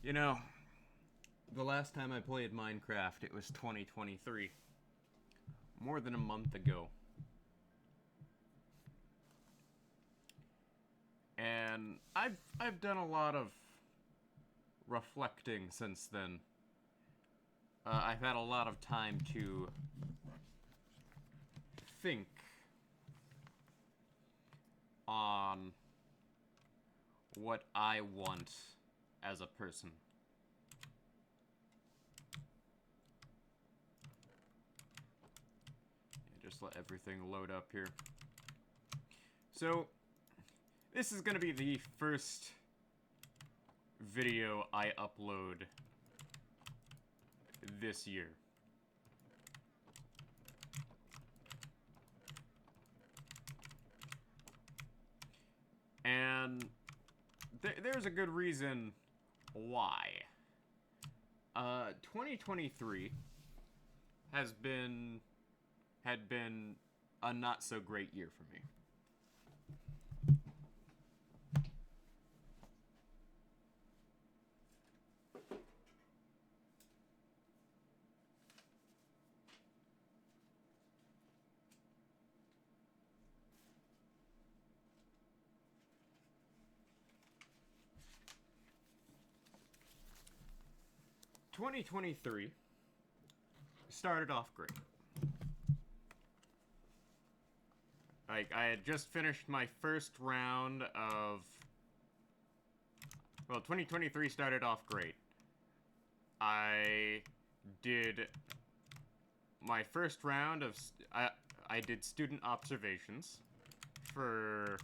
You know, the last time I played Minecraft, it was 2023. More than a month ago. And I've done a lot of reflecting since then. I've had a lot of time to think on what I want as a person. Just let everything load up here. So, this is gonna be the first video I upload this year. And there's a good reason why. 2023 had been a not so great year for me. 2023 started off great. Like, I had just finished my first round of... Well, 2023 started off great. I did my first round of... I did student observations for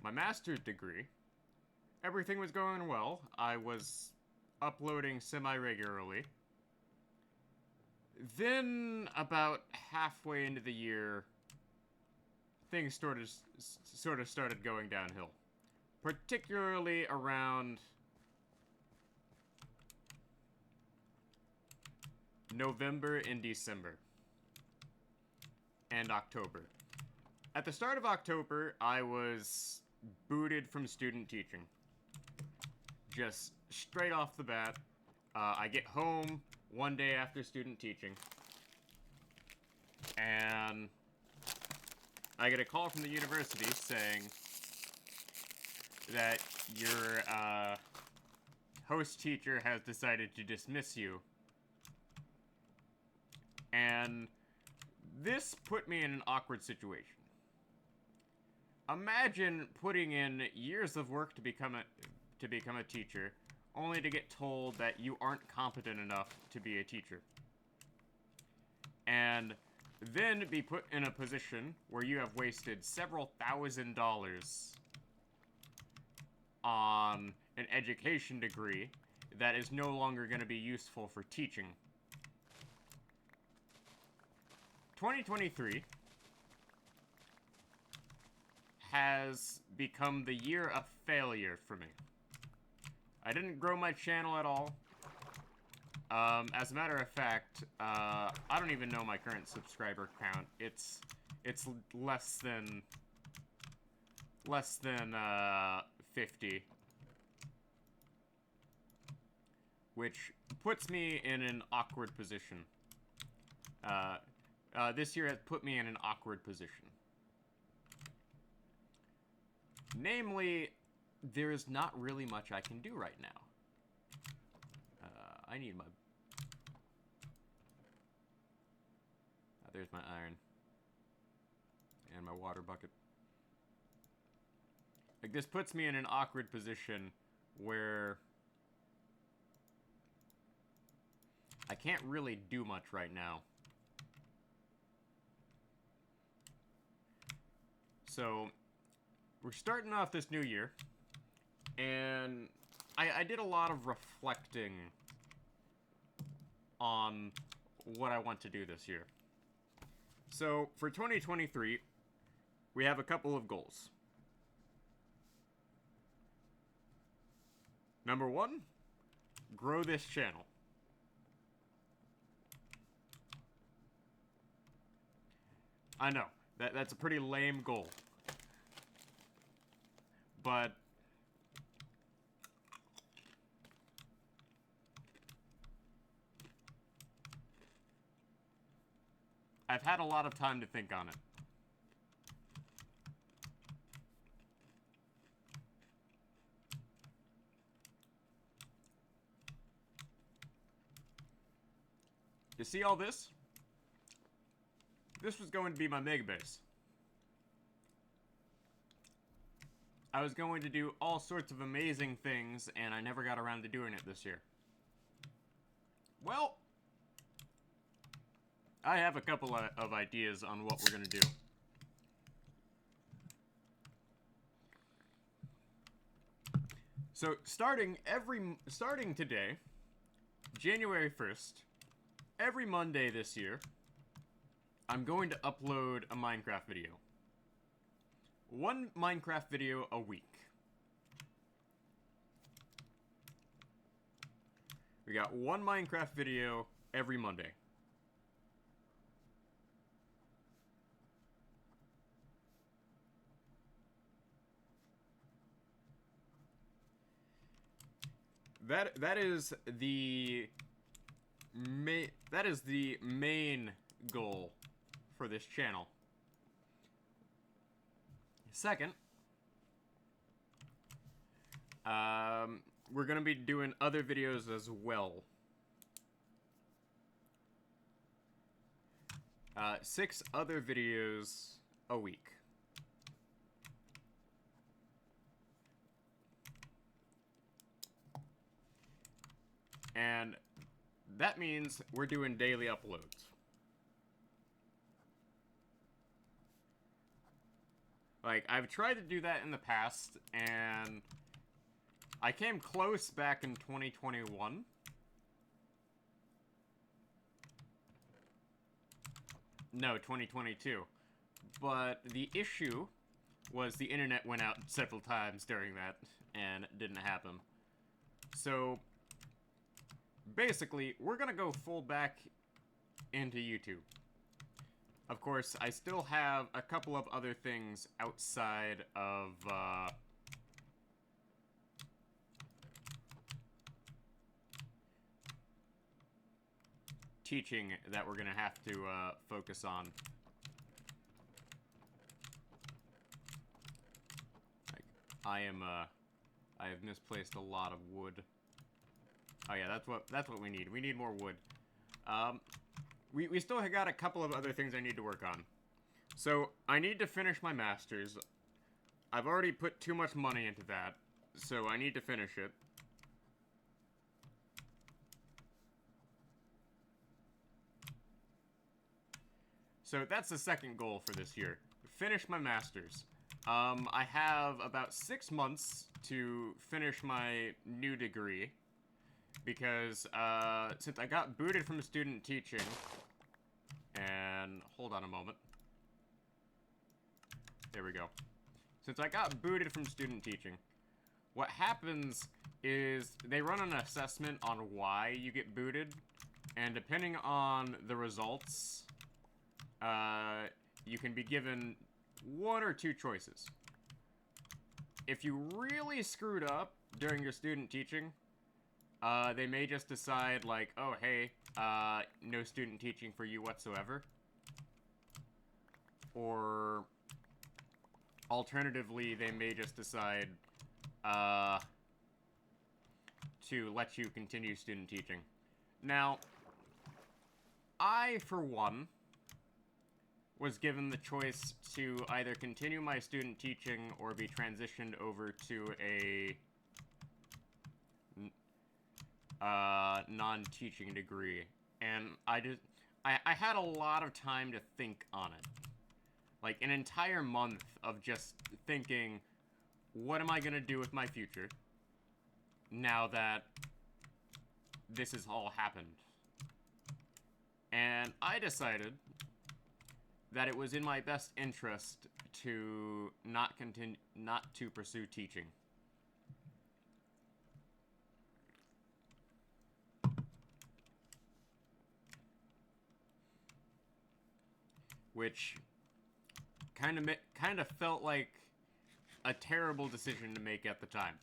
my master's degree. Everything was going well. I was uploading semi-regularly. Then, about halfway into the year, things sort of started going downhill. Particularly around November and December. And October. At the start of October, I was booted from student teaching. Just straight off the bat. I get home one day after student teaching. And I get a call from the university saying that your host teacher has decided to dismiss you. And this put me in an awkward situation. Imagine putting in years of work to become a teacher, only to get told that you aren't competent enough to be a teacher. And then be put in a position where you have wasted several $1,000s on an education degree that is no longer going to be useful for teaching. 2023 has become the year of failure for me. I didn't grow my channel at all. As a matter of fact, I don't even know my current subscriber count. It's less than 50, which puts me in an awkward position. This year has put me in an awkward position. Namely, there is not really much I can do right now. I need my... there's my iron. And my water bucket. Like, this puts me in an awkward position where I can't really do much right now. So, we're starting off this new year, and I did a lot of reflecting on what I want to do this year. So, for 2023, we have a couple of goals. Number one, grow this channel. I know, that's a pretty lame goal. But I've had a lot of time to think on it. You see all this? This was going to be my mega base. I was going to do all sorts of amazing things, and I never got around to doing it this year. Well, I have a couple of ideas on what we're going to do. So, starting today, January 1st, every Monday this year, I'm going to upload a Minecraft video. One Minecraft video a week. We got one Minecraft video every Monday. That is the main goal for this channel. Second, we're gonna be doing other videos as well. 6 other videos a week. And that means we're doing daily uploads. Like, I've tried to do that in the past, and I came close back in 2021. No, 2022. But the issue was the internet went out several times during that, and it didn't happen. So, basically, we're gonna go full back into YouTube. Of course, I still have a couple of other things outside of, teaching that we're gonna have to, focus on. Like, I have misplaced a lot of wood. Oh yeah, that's what we need. We need more wood. We still got a couple of other things I need to work on. So, I need to finish my master's. I've already put too much money into that, so I need to finish it. So, that's the second goal for this year. Finish my master's. I have about 6 months to finish my new degree. Because, since I got booted from student teaching, and hold on a moment. There we go. Since I got booted from student teaching, what happens is they run an assessment on why you get booted, and depending on the results, you can be given 1 or 2 choices. If you really screwed up during your student teaching, they may just decide, like, oh, hey, no student teaching for you whatsoever. Or, alternatively, they may just decide, to let you continue student teaching. Now, I, for one, was given the choice to either continue my student teaching or be transitioned over to a non-teaching degree, and I had a lot of time to think on it. Like, an entire month of just thinking, what am I gonna do with my future now that this has all happened? And I decided that it was in my best interest to not to pursue teaching. Which kind of felt like a terrible decision to make at the time.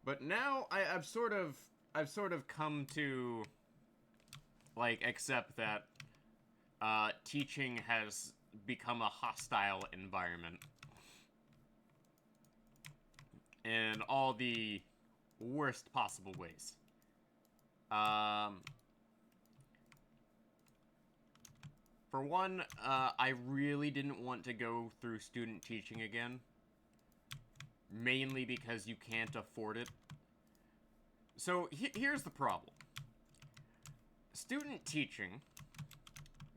But now I've sort of come to, like, accept that teaching has become a hostile environment in all the worst possible ways. For one, I really didn't want to go through student teaching again. Mainly because you can't afford it. So, here's the problem. Student teaching,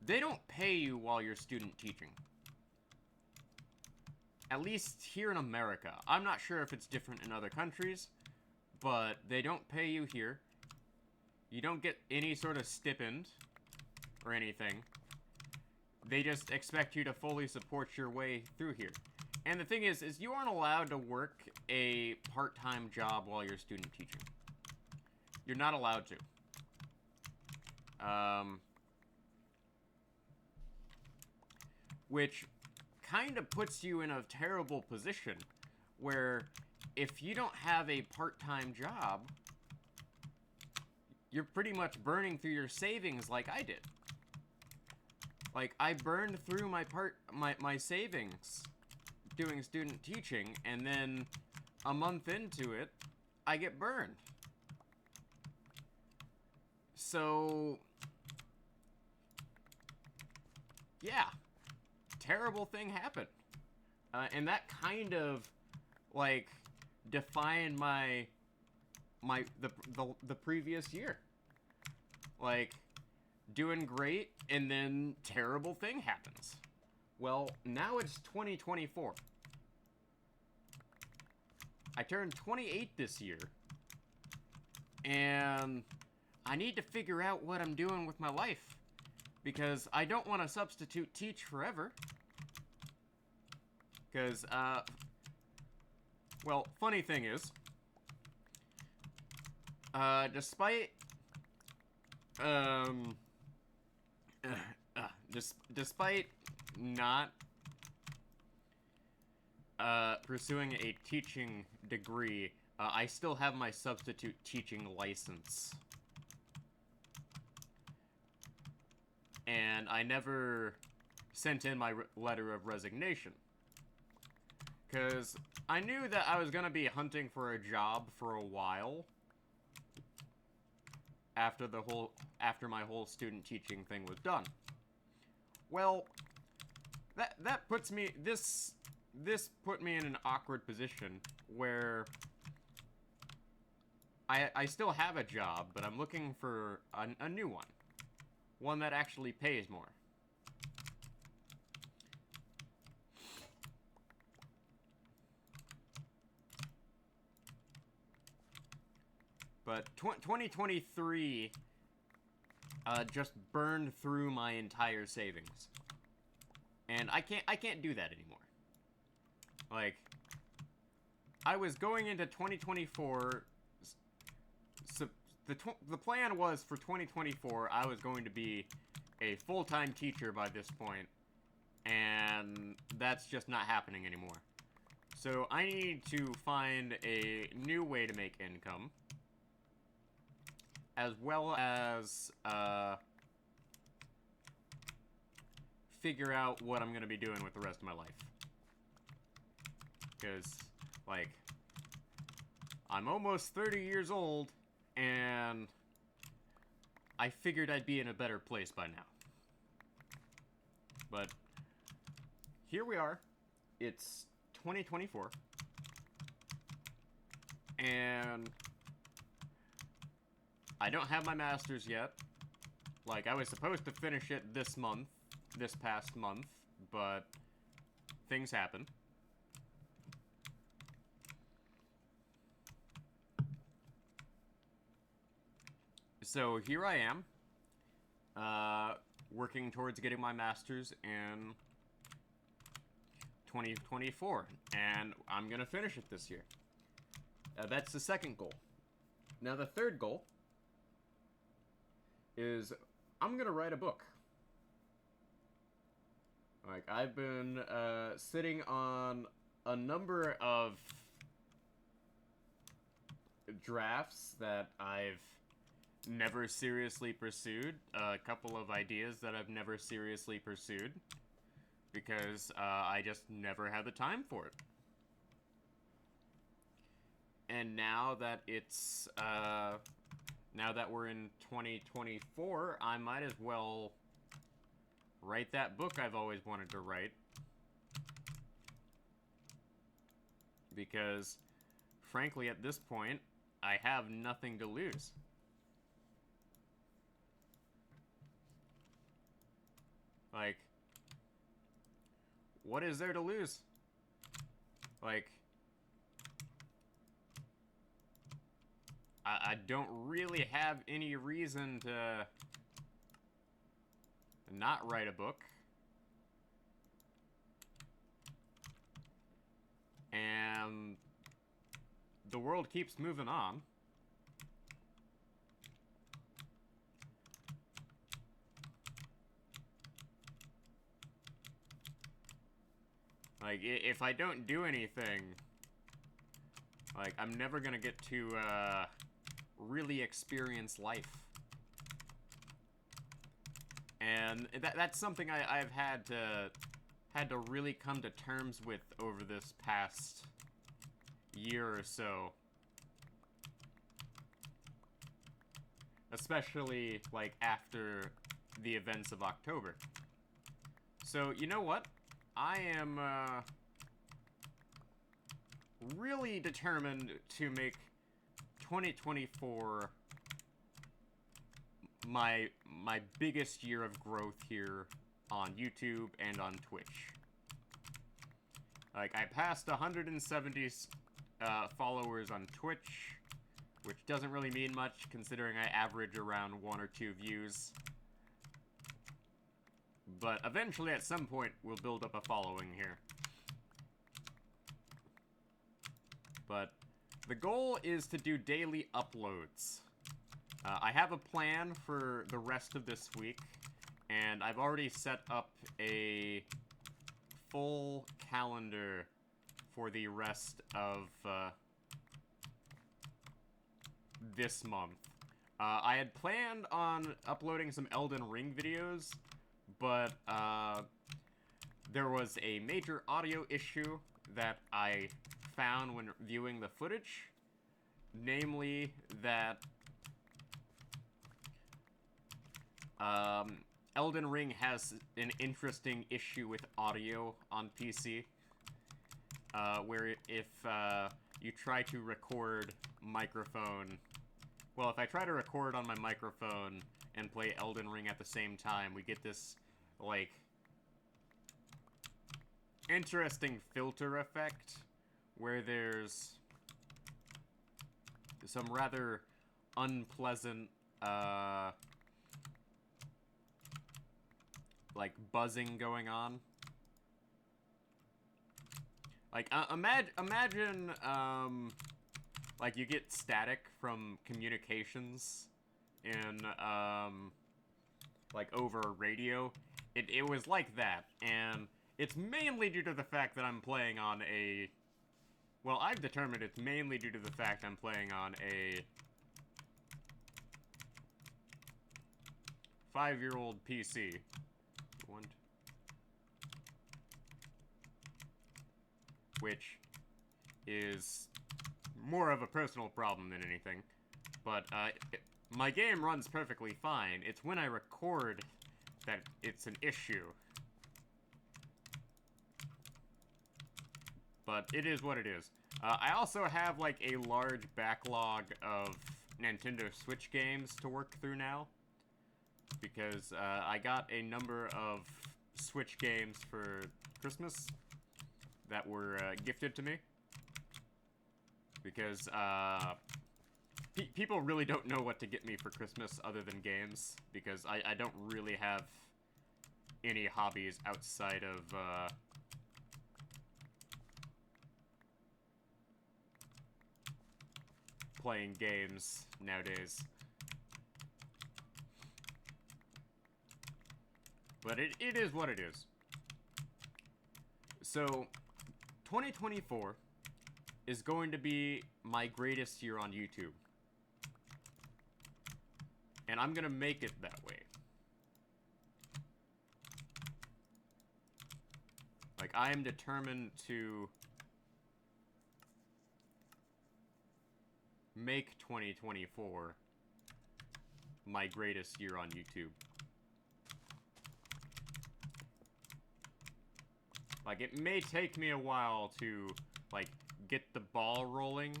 they don't pay you while you're student teaching. At least here in America. I'm not sure if it's different in other countries, but they don't pay you here. You don't get any sort of stipend or anything. They just expect you to fully support your way through here. And the thing is you aren't allowed to work a part-time job while you're student teaching. You're not allowed to. Which kind of puts you in a terrible position where if you don't have a part-time job, you're pretty much burning through your savings like I did. Like, I burned through my savings doing student teaching, and then a month into it, I get burned. So, yeah, terrible thing happened. And that kind of, like, defined the previous year. Like, doing great, and then terrible thing happens. Well, now it's 2024. I turned 28 this year, and I need to figure out what I'm doing with my life, because I don't want to substitute teach forever. Because, well, funny thing is, despite not pursuing a teaching degree, I still have my substitute teaching license. And I never sent in my letter of resignation. Because I knew that I was going to be hunting for a job for a while after my whole student teaching thing was done. Well, that puts me this put me in an awkward position where I still have a job, but I'm looking for a new one that actually pays more. But 2023 just burned through my entire savings. And I can't do that anymore. Like, I was going into 2024, so the plan was for 2024, I was going to be a full-time teacher by this point, and that's just not happening anymore. So I need to find a new way to make income, as well as figure out what I'm going to be doing with the rest of my life. Because, like, I'm almost 30 years old, and I figured I'd be in a better place by now. But here we are. It's 2024. And I don't have my master's yet. Like, I was supposed to finish it this past month, but things happen. So here I am, working towards getting my master's in 2024, and I'm gonna finish it this year. That's the second goal. Now the third goal is I'm gonna write a book. Like, I've been sitting on a number of drafts that I've never seriously pursued, a couple of ideas that I've never seriously pursued, because I just never had the time for it. And now that it's, now that we're in 2024, I might as well write that book I've always wanted to write. Because, frankly, at this point, I have nothing to lose. Like, what is there to lose? Like, I don't really have any reason to not write a book. And the world keeps moving on. Like, if I don't do anything, like, I'm never gonna get to, really experience life. And that's something I've had to really come to terms with over this past year or so. Especially, like, after the events of October. So, you know what? I am, really determined to make 2024 my biggest year of growth here on YouTube and on Twitch. Like, I passed 170 followers on Twitch, which doesn't really mean much considering I average around 1 or 2 views. But eventually, at some point, we'll build up a following here. But the goal is to do daily uploads. I have a plan for the rest of this week, and I've already set up a full calendar for the rest of this month. I had planned on uploading some Elden Ring videos, but there was a major audio issue that I found when viewing the footage, namely that Elden Ring has an interesting issue with audio on PC, where if you try to record microphone, well, if I try to record on my microphone and play Elden Ring at the same time, we get this, like, interesting filter effect where there's some rather unpleasant, like, buzzing going on. Like, imagine, like, you get static from communications in, like, over radio. It was like that, and it's mainly due to the fact that I'm playing on a... Well, I've determined it's mainly due to the fact I'm playing on a 5-year-old PC. Which is more of a personal problem than anything. But, my game runs perfectly fine. It's when I record that it's an issue. But it is what it is. I also have, like, a large backlog of Nintendo Switch games to work through now. Because, I got a number of Switch games for Christmas that were, gifted to me. Because, people really don't know what to get me for Christmas other than games. Because I don't really have any hobbies outside of, playing games nowadays. But it is what it is. So, 2024 is going to be my greatest year on YouTube. And I'm gonna make it that way. Like, I am determined to make 2024 my greatest year on YouTube. Like, it may take me a while to, like, get the ball rolling,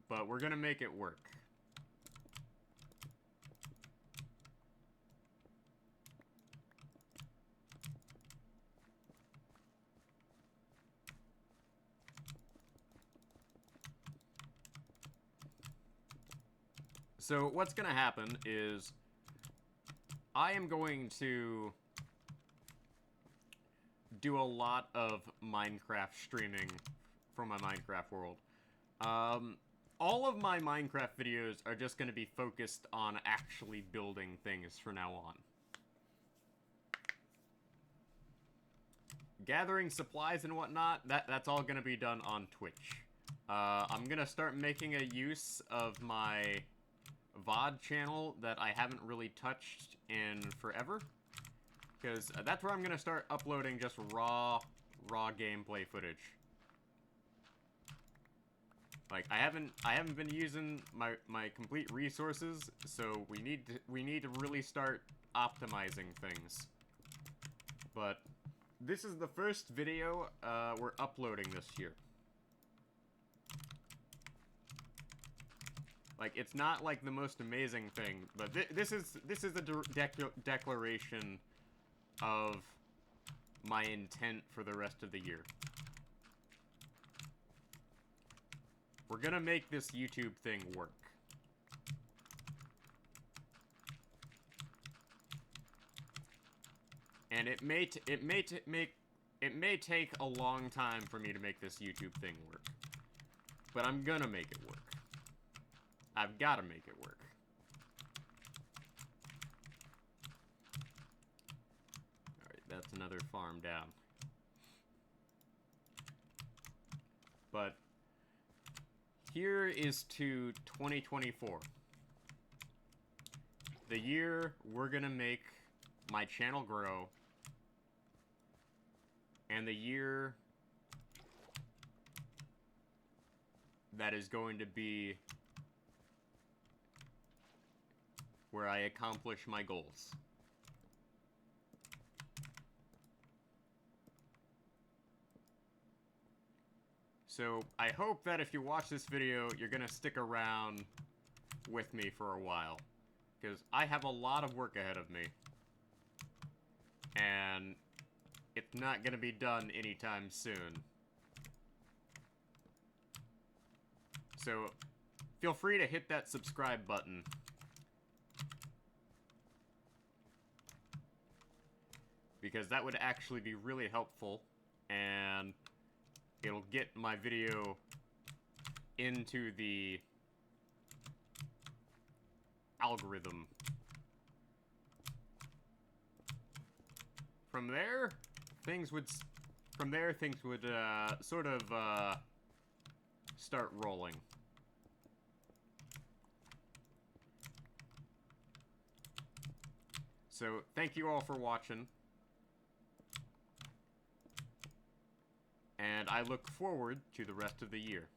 but we're gonna make it work. So what's gonna happen is I am going to do a lot of Minecraft streaming from my Minecraft world. All of my Minecraft videos are just going to be focused on actually building things from now on. Gathering supplies and whatnot, that's all going to be done on Twitch. I'm going to start making a use of my VOD channel that I haven't really touched in forever. Because that's where I'm going to start uploading just raw gameplay footage. Like, I haven't been using my complete resources, so we need to really start optimizing things. But this is the first video we're uploading this year. Like, it's not like the most amazing thing, but this is a declaration of my intent for the rest of the year. We're gonna make this YouTube thing work. And it may take a long time for me to make this YouTube thing work. But I'm gonna make it work. I've gotta make it work. Alright, that's another farm down. But here is to 2024. The year we're gonna make my channel grow. And the year that is going to be where I accomplish my goals. So, I hope that if you watch this video, you're gonna stick around with me for a while. Because I have a lot of work ahead of me. And it's not gonna be done anytime soon. So, feel free to hit that subscribe button. Because that would actually be really helpful, and it'll get my video into the algorithm. From there, things would sort of start rolling. So, thank you all for watching. And I look forward to the rest of the year.